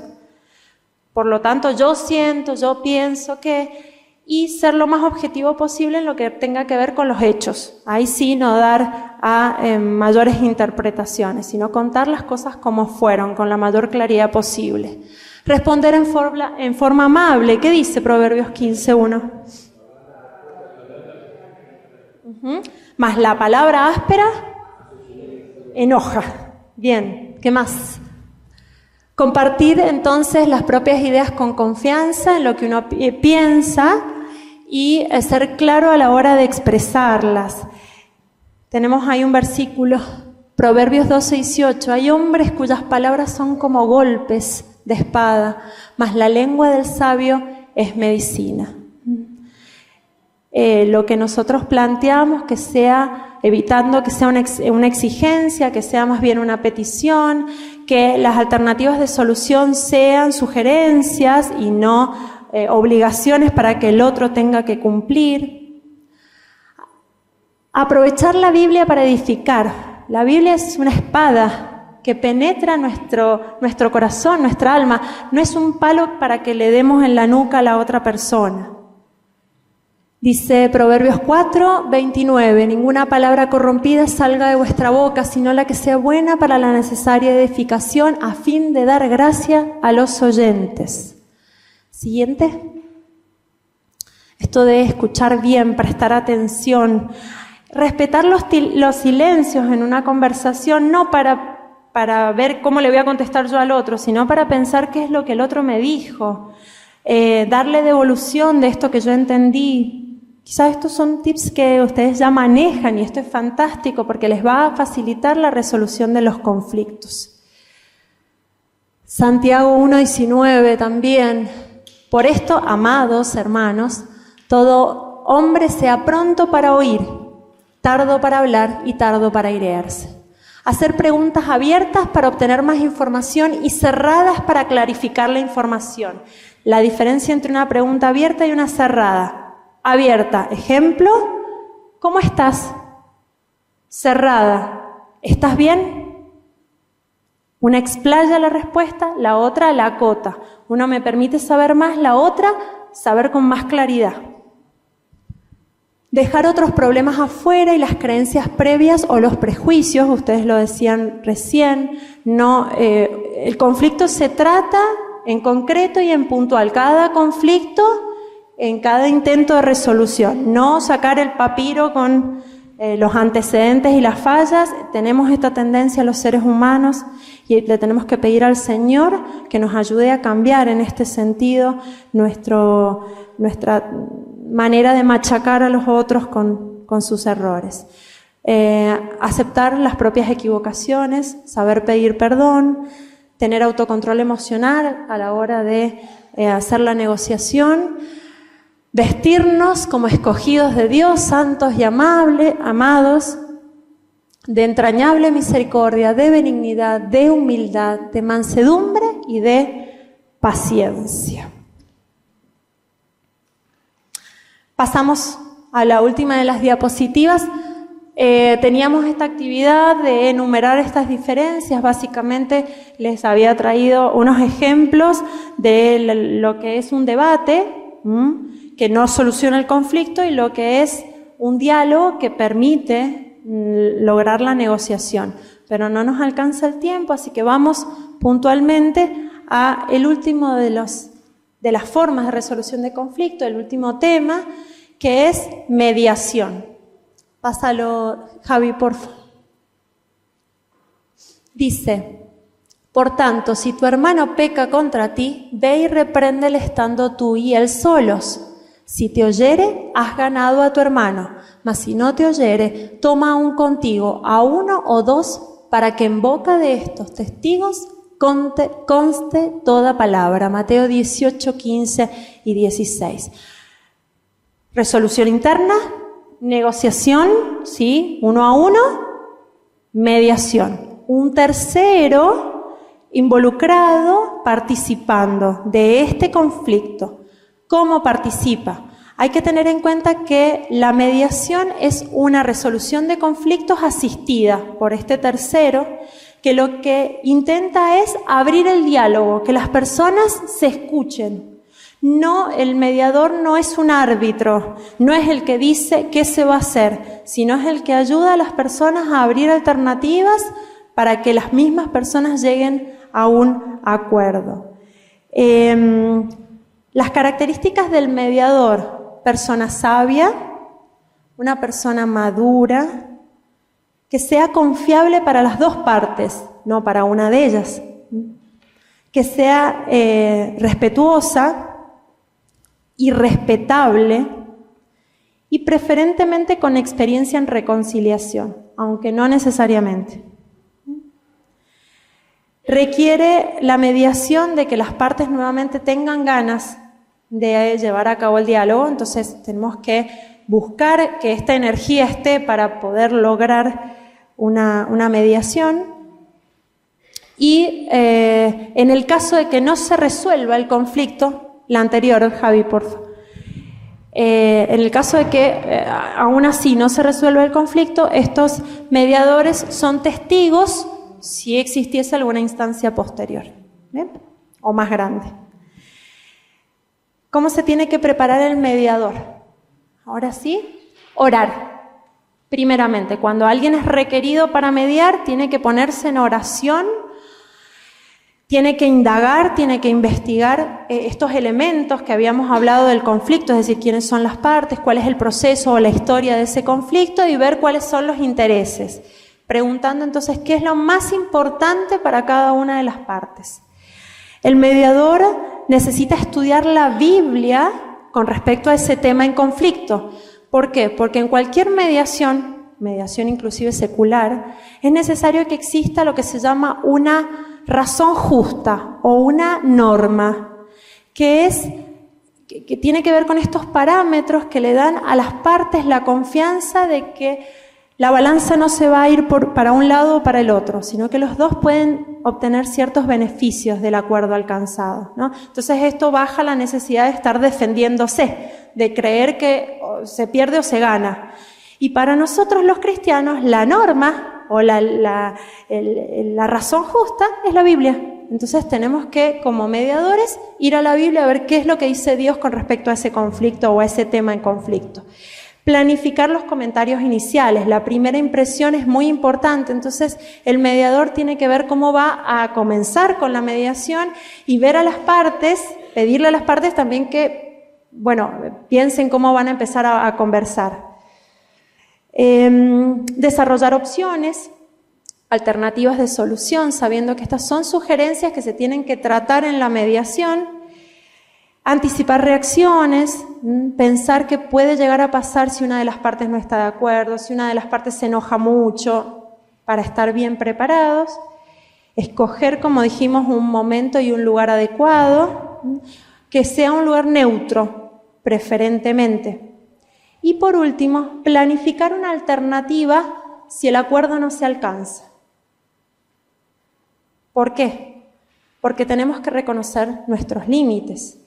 Por lo tanto, yo siento, yo pienso que... Y ser lo más objetivo posible en lo que tenga que ver con los hechos. Ahí sí, no dar a mayores interpretaciones, sino contar las cosas como fueron, con la mayor claridad posible. Responder en forma amable. ¿Qué dice Proverbios 15:1? Más la palabra áspera enoja. Bien, ¿qué más? Compartir entonces las propias ideas con confianza en lo que uno piensa y ser claro a la hora de expresarlas. Tenemos ahí un versículo, Proverbios 12:18. Hay hombres cuyas palabras son como golpes de espada, mas la lengua del sabio es medicina. Lo que nosotros planteamos que sea, evitando que sea una exigencia, que sea más bien una petición, que las alternativas de solución sean sugerencias y no obligaciones para que el otro tenga que cumplir. Aprovechar la Biblia para edificar. La Biblia es una espada que penetra nuestro corazón, nuestra alma. No es un palo para que le demos en la nuca a la otra persona. Dice Proverbios 4:29, ninguna palabra corrompida salga de vuestra boca, sino la que sea buena para la necesaria edificación, a fin de dar gracia a los oyentes. Siguiente. Esto de escuchar bien, prestar atención, respetar los silencios en una conversación, no para ver cómo le voy a contestar yo al otro, sino para pensar qué es lo que el otro me dijo, darle devolución de esto que yo entendí. Quizás estos son tips que ustedes ya manejan y esto es fantástico porque les va a facilitar la resolución de los conflictos. Santiago 1:19 también. Por esto, amados hermanos, todo hombre sea pronto para oír, tardo para hablar y tardo para airearse. Hacer preguntas abiertas para obtener más información y cerradas para clarificar la información. La diferencia entre una pregunta abierta y una cerrada. Abierta, ejemplo, ¿cómo estás? Cerrada, ¿estás bien? Una explaya la respuesta, la otra la acota. Una me permite saber más, la otra saber con más claridad. Dejar otros problemas afuera y las creencias previas o los prejuicios, ustedes lo decían recién, no, el conflicto se trata en concreto y en puntual. Cada conflicto en cada intento de resolución, no sacar el papiro con los antecedentes y las fallas. Tenemos esta tendencia los seres humanos y le tenemos que pedir al Señor que nos ayude a cambiar en este sentido nuestra manera de machacar a los otros con sus errores. Aceptar las propias equivocaciones, saber pedir perdón, tener autocontrol emocional a la hora de hacer la negociación, vestirnos como escogidos de Dios, santos y amados, de entrañable misericordia, de benignidad, de humildad, de mansedumbre y de paciencia. Pasamos a la última de las diapositivas. Teníamos esta actividad de enumerar estas diferencias. Básicamente les había traído unos ejemplos de lo que es un debate, que no soluciona el conflicto, y lo que es un diálogo que permite lograr la negociación. Pero no nos alcanza el tiempo, así que vamos puntualmente a el último de las formas de resolución de conflicto, el último tema, que es mediación. Pásalo, Javi, por favor. Dice: por tanto, si tu hermano peca contra ti, ve y repréndele estando tú y él solos. Si te oyere, has ganado a tu hermano, mas si no te oyere, toma aún contigo a uno o dos, para que en boca de estos testigos conste toda palabra. Mateo 18, 15 y 16. Resolución interna, negociación, ¿sí? 1 a 1, mediación. Un tercero involucrado, participando de este conflicto. ¿Cómo participa? Hay que tener en cuenta que la mediación es una resolución de conflictos asistida por este tercero, que lo que intenta es abrir el diálogo, que las personas se escuchen. No, el mediador no es un árbitro, no es el que dice qué se va a hacer, sino es el que ayuda a las personas a abrir alternativas para que las mismas personas lleguen a un acuerdo. Las características del mediador: persona sabia, una persona madura, que sea confiable para las dos partes, no para una de ellas, que sea respetuosa y respetable, y preferentemente con experiencia en reconciliación, aunque no necesariamente. Requiere la mediación de que las partes nuevamente tengan ganas de llevar a cabo el diálogo, entonces tenemos que buscar que esta energía esté para poder lograr una mediación. Y en el caso de que no se resuelva el conflicto, la anterior, Javi, por favor. En el caso de que aún así no se resuelva el conflicto, estos mediadores son testigos si existiese alguna instancia posterior, ¿bien? O más grande. ¿Cómo se tiene que preparar el mediador? Ahora sí, orar. Primeramente, cuando alguien es requerido para mediar, tiene que ponerse en oración, tiene que indagar, tiene que investigar estos elementos que habíamos hablado del conflicto, es decir, quiénes son las partes, cuál es el proceso o la historia de ese conflicto, y ver cuáles son los intereses. Preguntando entonces qué es lo más importante para cada una de las partes. El mediador necesita estudiar la Biblia con respecto a ese tema en conflicto. ¿Por qué? Porque en cualquier mediación inclusive secular, es necesario que exista lo que se llama una razón justa o una norma que tiene que ver con estos parámetros que le dan a las partes la confianza de que la balanza no se va a ir para un lado o para el otro, sino que los dos pueden obtener ciertos beneficios del acuerdo alcanzado, ¿no? Entonces esto baja la necesidad de estar defendiéndose, de creer que se pierde o se gana. Y para nosotros los cristianos la norma o la razón justa es la Biblia. Entonces tenemos que, como mediadores, ir a la Biblia a ver qué es lo que dice Dios con respecto a ese conflicto o a ese tema en conflicto. Planificar los comentarios iniciales. La primera impresión es muy importante, entonces el mediador tiene que ver cómo va a comenzar con la mediación y ver a las partes, pedirle a las partes también que, piensen cómo van a empezar a conversar. Desarrollar opciones, alternativas de solución, sabiendo que estas son sugerencias que se tienen que tratar en la mediación. Anticipar reacciones, pensar qué puede llegar a pasar si una de las partes no está de acuerdo, si una de las partes se enoja mucho, para estar bien preparados. Escoger, como dijimos, un momento y un lugar adecuado, que sea un lugar neutro, preferentemente. Y por último, planificar una alternativa si el acuerdo no se alcanza. ¿Por qué? Porque tenemos que reconocer nuestros límites.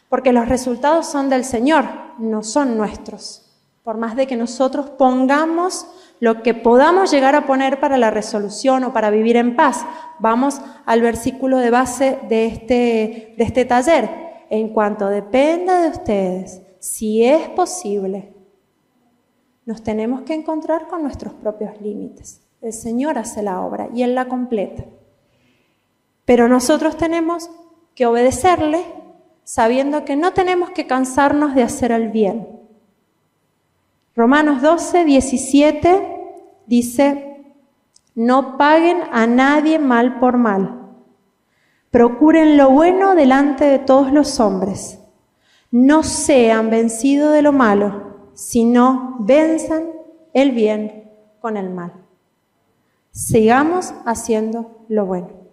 Porque los resultados son del Señor, no son nuestros. Por más de que nosotros pongamos lo que podamos llegar a poner para la resolución o para vivir en paz. Vamos al versículo de base de este taller. En cuanto dependa de ustedes, si es posible, nos tenemos que encontrar con nuestros propios límites. El Señor hace la obra y Él la completa. Pero nosotros tenemos que obedecerle, sabiendo que no tenemos que cansarnos de hacer el bien. Romanos 12, 17 dice: no paguen a nadie mal por mal. Procuren lo bueno delante de todos los hombres. No sean vencidos de lo malo, sino venzan el bien con el mal. Sigamos haciendo lo bueno.